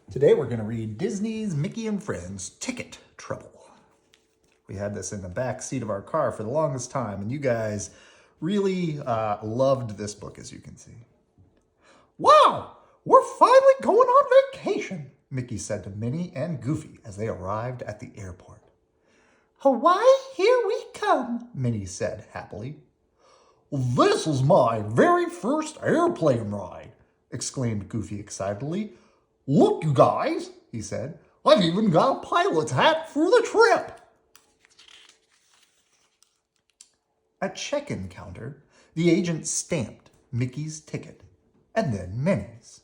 Today we're going to read Disney's Mickey and Friends Ticket Trouble. We had this in the back seat of our car for the longest time, and you guys really loved this book, as you can see. Wow, we're finally going on vacation, Mickey said to Minnie and Goofy as they arrived at the airport. Hawaii, here we come, Minnie said happily. This is my very first airplane ride, exclaimed Goofy excitedly. Look, you guys, he said, I've even got a pilot's hat for the trip. At check-in counter, the agent stamped Mickey's ticket and then Minnie's.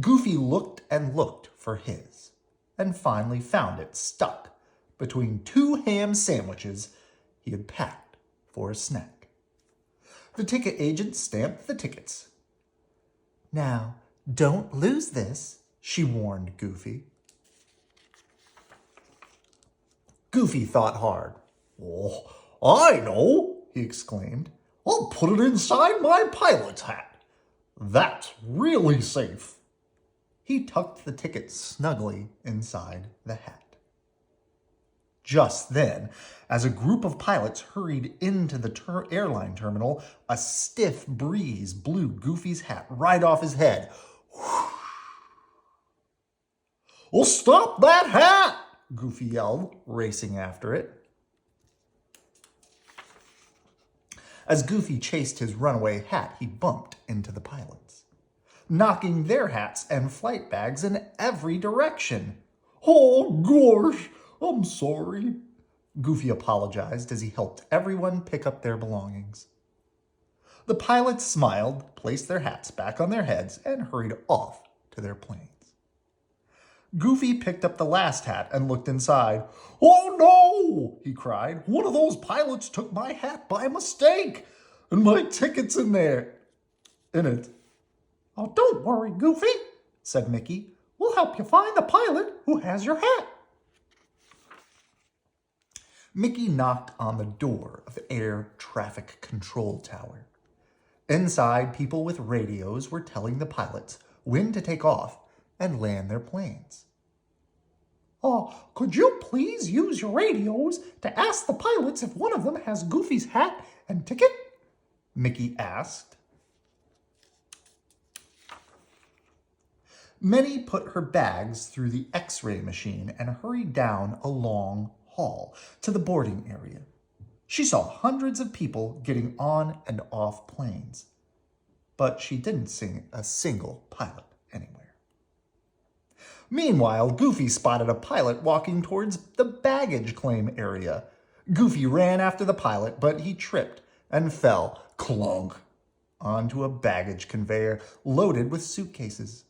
Goofy looked and looked for his and finally found it stuck between two ham sandwiches he had packed for a snack. The ticket agent stamped the tickets. Now, don't lose this, she warned Goofy. Goofy thought hard. Oh, I know, he exclaimed. I'll put it inside my pilot's hat. That's really safe. He tucked the ticket snugly inside the hat. Just then, as a group of pilots hurried into the airline terminal, a stiff breeze blew Goofy's hat right off his head. Well, stop that hat! Goofy yelled, racing after it. As Goofy chased his runaway hat, he bumped into the pilots, knocking their hats and flight bags in every direction. Oh, gosh, I'm sorry, Goofy apologized as he helped everyone pick up their belongings. The pilots smiled, placed their hats back on their heads, and hurried off to their planes. Goofy picked up the last hat and looked inside. Oh no, he cried. One of those pilots took my hat by mistake, and my ticket's in it. Oh, don't worry, Goofy, said Mickey. We'll help you find the pilot who has your hat. Mickey knocked on the door of the air traffic control tower. Inside, people with radios were telling the pilots when to take off and land their planes. Could you please use your radios to ask the pilots if one of them has Goofy's hat and ticket? Mickey asked. Minnie put her bags through the X-ray machine and hurried down a long hall to the boarding area. She saw hundreds of people getting on and off planes, but she didn't see a single pilot anywhere. Meanwhile, Goofy spotted a pilot walking towards the baggage claim area. Goofy ran after the pilot, but he tripped and fell, clunk, onto a baggage conveyor loaded with suitcases.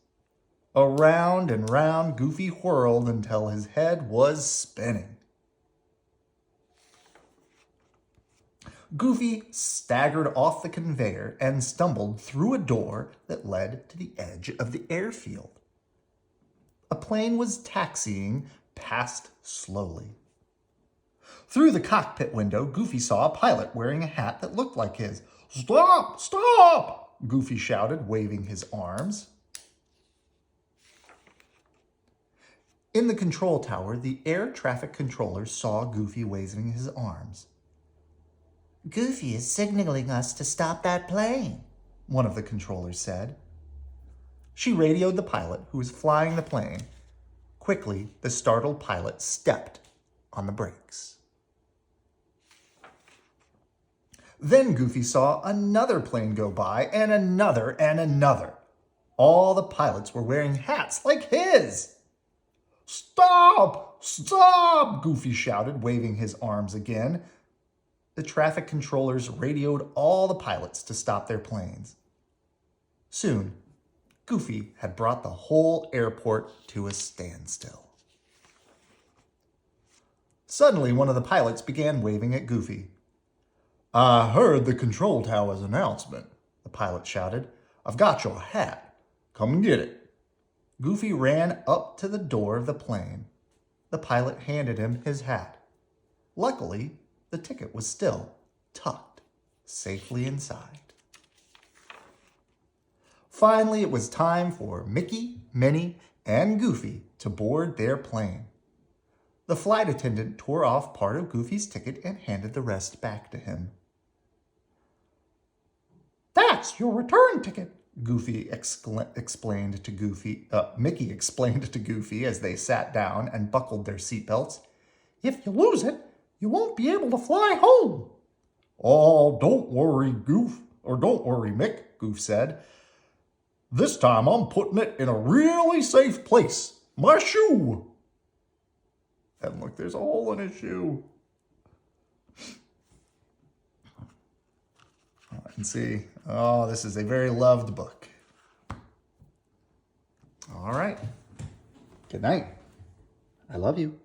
Around and round Goofy whirled until his head was spinning. Goofy staggered off the conveyor and stumbled through a door that led to the edge of the airfield. A plane was taxiing past slowly. Through the cockpit window, Goofy saw a pilot wearing a hat that looked like his. Stop! Stop! Goofy shouted, waving his arms. In the control tower, the air traffic controller saw Goofy waving his arms. Goofy is signaling us to stop that plane, one of the controllers said. She radioed the pilot who was flying the plane. Quickly, the startled pilot stepped on the brakes. Then Goofy saw another plane go by, and another and another. All the pilots were wearing hats like his. Stop! Stop! Goofy shouted, waving his arms again. The traffic controllers radioed all the pilots to stop their planes. Soon, Goofy had brought the whole airport to a standstill. Suddenly, one of the pilots began waving at Goofy. I heard the control tower's announcement, the pilot shouted. I've got your hat. Come and get it. Goofy ran up to the door of the plane. The pilot handed him his hat. Luckily, the ticket was still tucked safely inside. Finally, it was time for Mickey, Minnie, and Goofy to board their plane. The flight attendant tore off part of Goofy's ticket and handed the rest back to him. "That's your return ticket," Mickey explained to Goofy as they sat down and buckled their seatbelts. "If you lose it, you won't be able to fly home." "Oh, don't worry, Mick," Goof said. "This time I'm putting it in a really safe place. My shoe." And look, there's a hole in his shoe. I can see. Oh, this is a very loved book. All right. Good night. I love you.